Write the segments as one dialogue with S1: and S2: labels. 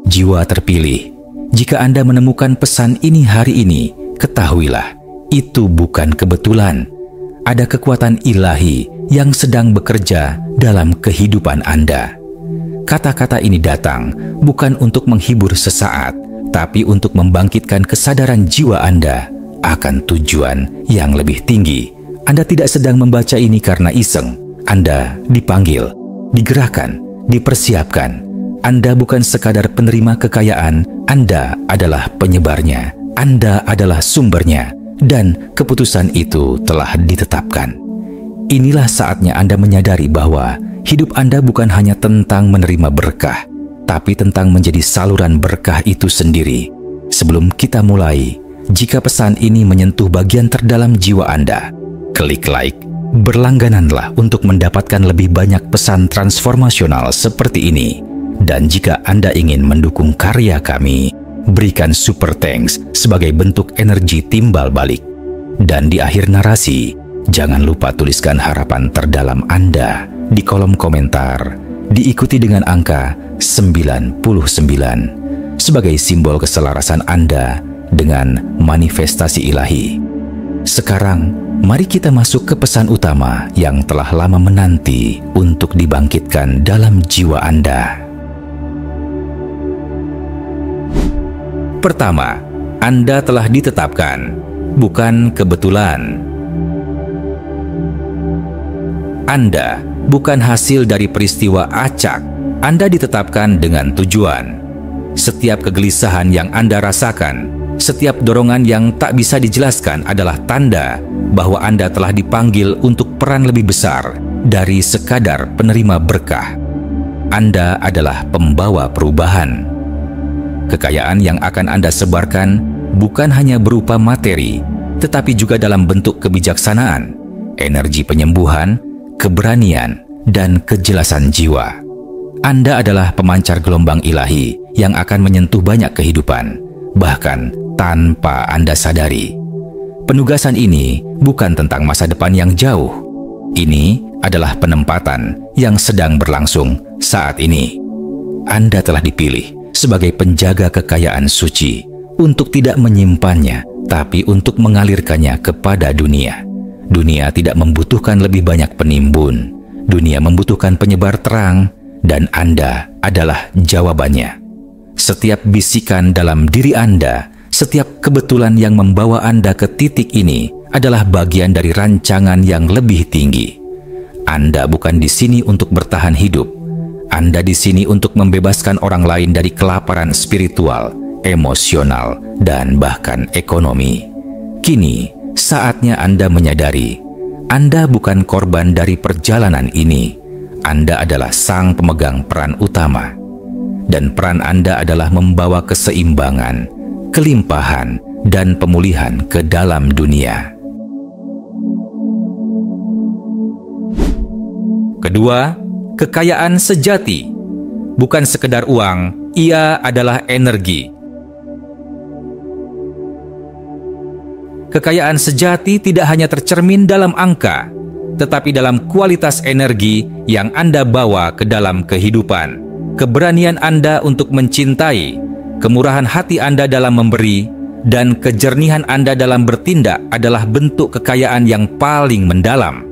S1: jiwa terpilih, jika Anda menemukan pesan ini hari ini, ketahuilah, itu bukan kebetulan. Ada kekuatan ilahi yang sedang bekerja dalam kehidupan Anda. Kata-kata ini datang bukan untuk menghibur sesaat, tapi untuk membangkitkan kesadaran jiwa Anda akan tujuan yang lebih tinggi. Anda tidak sedang membaca ini karena iseng. Anda dipanggil, digerakkan, dipersiapkan. Anda bukan sekadar penerima kekayaan, Anda adalah penyebarnya. Anda adalah sumbernya, dan keputusan itu telah ditetapkan. Inilah saatnya Anda menyadari bahwa hidup Anda bukan hanya tentang menerima berkah, tapi tentang menjadi saluran berkah itu sendiri. Sebelum kita mulai, jika pesan ini menyentuh bagian terdalam jiwa Anda, klik like, berlanggananlah untuk mendapatkan lebih banyak pesan transformasional seperti ini. Dan jika Anda ingin mendukung karya kami, berikan super thanks sebagai bentuk energi timbal balik. Dan di akhir narasi, jangan lupa tuliskan harapan terdalam Anda di kolom komentar, diikuti dengan angka 99 sebagai simbol keselarasan Anda dengan manifestasi ilahi. Sekarang, mari kita masuk ke pesan utama yang telah lama menanti untuk dibangkitkan dalam jiwa Anda. Pertama, Anda telah ditetapkan, bukan kebetulan. Anda bukan hasil dari peristiwa acak. Anda ditetapkan dengan tujuan. Setiap kegelisahan yang Anda rasakan, setiap dorongan yang tak bisa dijelaskan adalah tanda bahwa Anda telah dipanggil untuk peran lebih besar dari sekadar penerima berkah. Anda adalah pembawa perubahan. Kekayaan yang akan Anda sebarkan bukan hanya berupa materi, tetapi juga dalam bentuk kebijaksanaan, energi penyembuhan, keberanian, dan kejelasan jiwa. Anda adalah pemancar gelombang ilahi yang akan menyentuh banyak kehidupan, bahkan tanpa Anda sadari. Penugasan ini bukan tentang masa depan yang jauh. Ini adalah penempatan yang sedang berlangsung saat ini. Anda telah dipilih sebagai penjaga kekayaan suci untuk tidak menyimpannya, tapi untuk mengalirkannya kepada dunia. Dunia tidak membutuhkan lebih banyak penimbun. Dunia membutuhkan penyebar terang, dan Anda adalah jawabannya. Setiap bisikan dalam diri Anda, setiap kebetulan yang membawa Anda ke titik ini adalah bagian dari rancangan yang lebih tinggi. Anda bukan di sini untuk bertahan hidup. Anda di sini untuk membebaskan orang lain dari kelaparan spiritual, emosional, dan bahkan ekonomi. Kini, saatnya Anda menyadari, Anda bukan korban dari perjalanan ini. Anda adalah sang pemegang peran utama. Dan peran Anda adalah membawa keseimbangan, kelimpahan, dan pemulihan ke dalam dunia. Kedua, kekayaan sejati bukan sekedar uang, ia adalah energi. Kekayaan sejati tidak hanya tercermin dalam angka, tetapi dalam kualitas energi yang Anda bawa ke dalam kehidupan. Keberanian Anda untuk mencintai, kemurahan hati Anda dalam memberi, dan kejernihan Anda dalam bertindak adalah bentuk kekayaan yang paling mendalam.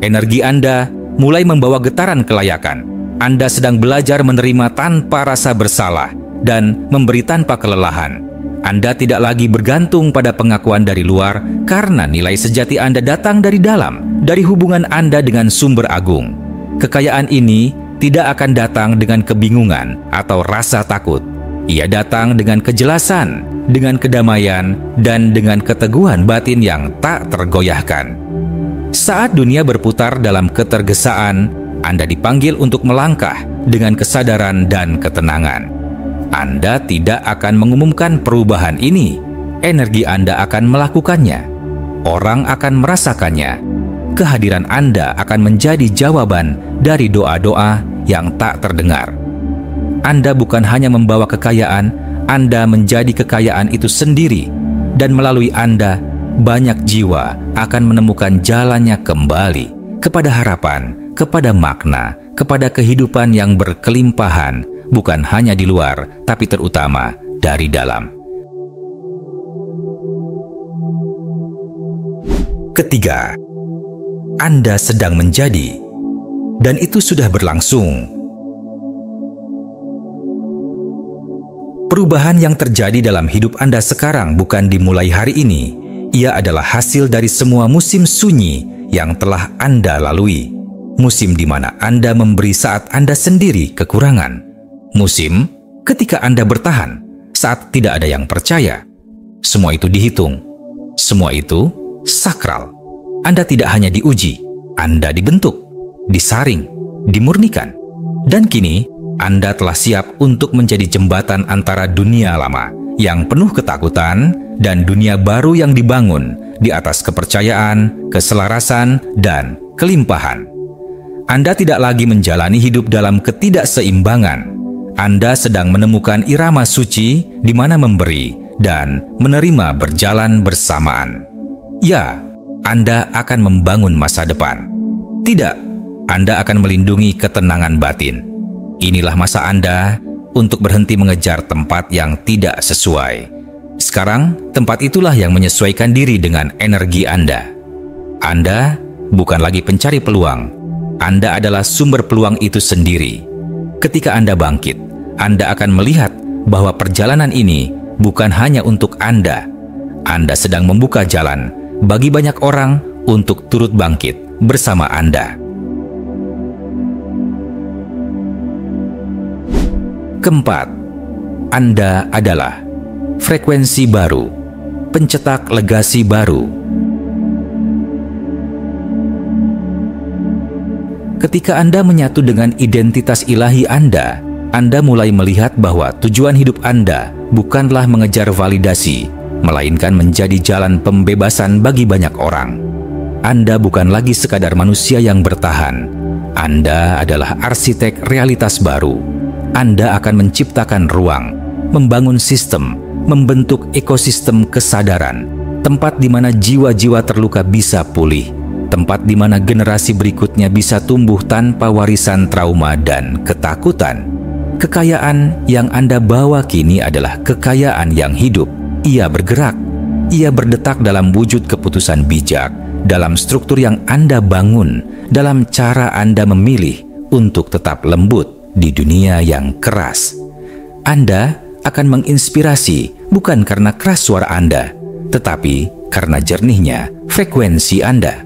S1: Energi Anda mulai membawa getaran kelayakan. Anda sedang belajar menerima tanpa rasa bersalah dan memberi tanpa kelelahan. Anda tidak lagi bergantung pada pengakuan dari luar karena nilai sejati Anda datang dari dalam, dari hubungan Anda dengan sumber agung. Kekayaan ini tidak akan datang dengan kebingungan atau rasa takut. Ia datang dengan kejelasan, dengan kedamaian, dan dengan keteguhan batin yang tak tergoyahkan. Saat dunia berputar dalam ketergesaan, Anda dipanggil untuk melangkah dengan kesadaran dan ketenangan. Anda tidak akan mengumumkan perubahan ini. Energi Anda akan melakukannya. Orang akan merasakannya. Kehadiran Anda akan menjadi jawaban dari doa-doa yang tak terdengar. Anda bukan hanya membawa kekayaan, Anda menjadi kekayaan itu sendiri. Dan melalui Anda, banyak jiwa akan menemukan jalannya kembali kepada harapan, kepada makna, kepada kehidupan yang berkelimpahan, bukan hanya di luar, tapi terutama dari dalam. Ketiga, Anda sedang menjadi, dan itu sudah berlangsung. Perubahan yang terjadi dalam hidup Anda sekarang bukan dimulai hari ini. Ia adalah hasil dari semua musim sunyi yang telah Anda lalui. Musim di mana Anda memberi saat Anda sendiri kekurangan. Musim ketika Anda bertahan saat tidak ada yang percaya. Semua itu dihitung. Semua itu sakral. Anda tidak hanya diuji, Anda dibentuk, disaring, dimurnikan. Dan kini, Anda telah siap untuk menjadi jembatan antara dunia lama yang penuh ketakutan dan dunia baru yang dibangun di atas kepercayaan, keselarasan, dan kelimpahan. Anda tidak lagi menjalani hidup dalam ketidakseimbangan. Anda sedang menemukan irama suci di mana memberi dan menerima berjalan bersamaan. Ya, Anda akan membangun masa depan. Tidak, Anda akan melindungi ketenangan batin. Inilah masa Anda untuk berhenti mengejar tempat yang tidak sesuai. Sekarang, tempat itulah yang menyesuaikan diri dengan energi Anda. Anda bukan lagi pencari peluang. Anda adalah sumber peluang itu sendiri. Ketika Anda bangkit, Anda akan melihat bahwa perjalanan ini bukan hanya untuk Anda. Anda sedang membuka jalan bagi banyak orang untuk turut bangkit bersama Anda. Keempat, Anda adalah frekuensi baru, pencetak legasi baru. Ketika Anda menyatu dengan identitas ilahi Anda mulai melihat bahwa tujuan hidup Anda bukanlah mengejar validasi, melainkan menjadi jalan pembebasan bagi banyak orang. Anda bukan lagi sekadar manusia yang bertahan. Anda adalah arsitek realitas baru. Anda akan menciptakan ruang, membangun sistem, membentuk ekosistem kesadaran, tempat di mana jiwa-jiwa terluka bisa pulih, tempat di mana generasi berikutnya bisa tumbuh tanpa warisan trauma dan ketakutan. Kekayaan yang Anda bawa kini adalah kekayaan yang hidup. Ia bergerak, ia berdetak dalam wujud keputusan bijak, dalam struktur yang Anda bangun, dalam cara Anda memilih untuk tetap lembut di dunia yang keras. Anda akan menginspirasi bukan karena keras suara Anda, tetapi karena jernihnya frekuensi Anda.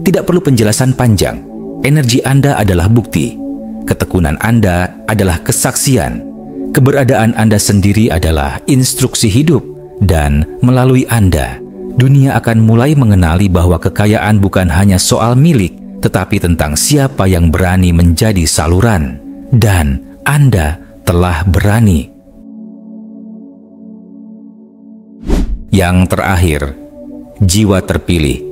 S1: Tidak perlu penjelasan panjang. Energi Anda adalah bukti. Ketekunan Anda adalah kesaksian. Keberadaan Anda sendiri adalah instruksi hidup. Dan melalui Anda, dunia akan mulai mengenali bahwa kekayaan bukan hanya soal milik, tetapi tentang siapa yang berani menjadi saluran. Dan Anda telah berani. Yang terakhir, jiwa terpilih.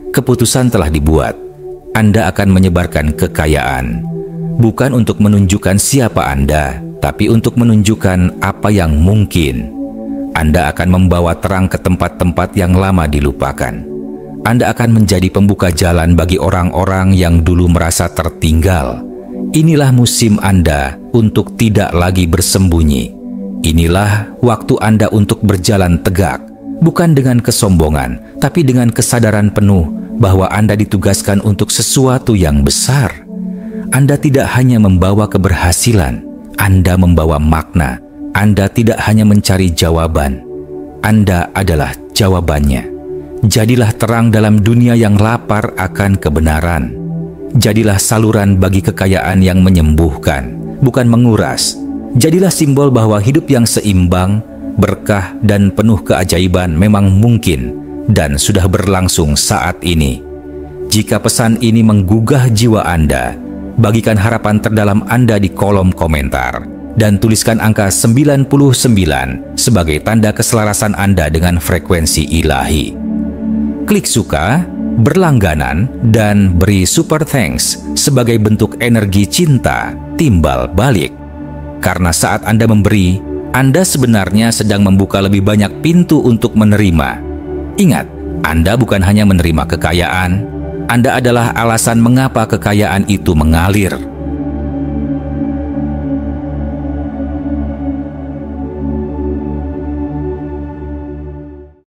S1: Keputusan telah dibuat. Anda akan menyebarkan kekayaan, bukan untuk menunjukkan siapa Anda, tapi untuk menunjukkan apa yang mungkin. Anda akan membawa terang ke tempat-tempat yang lama dilupakan. Anda akan menjadi pembuka jalan bagi orang-orang yang dulu merasa tertinggal. Inilah musim Anda untuk tidak lagi bersembunyi. Inilah waktu Anda untuk berjalan tegak, bukan dengan kesombongan, tapi dengan kesadaran penuh bahwa Anda ditugaskan untuk sesuatu yang besar. Anda tidak hanya membawa keberhasilan, Anda membawa makna. Anda tidak hanya mencari jawaban, Anda adalah jawabannya. Jadilah terang dalam dunia yang lapar akan kebenaran. Jadilah saluran bagi kekayaan yang menyembuhkan, bukan menguras. Jadilah simbol bahwa hidup yang seimbang, berkah, dan penuh keajaiban memang mungkin dan sudah berlangsung saat ini. Jika pesan ini menggugah jiwa Anda, bagikan harapan terdalam Anda di kolom komentar dan tuliskan angka 99 sebagai tanda keselarasan Anda dengan frekuensi ilahi. Klik suka, berlangganan, dan beri super thanks sebagai bentuk energi cinta timbal balik. Karena saat Anda memberi, Anda sebenarnya sedang membuka lebih banyak pintu untuk menerima. Ingat, Anda bukan hanya menerima kekayaan, Anda adalah alasan mengapa kekayaan itu mengalir.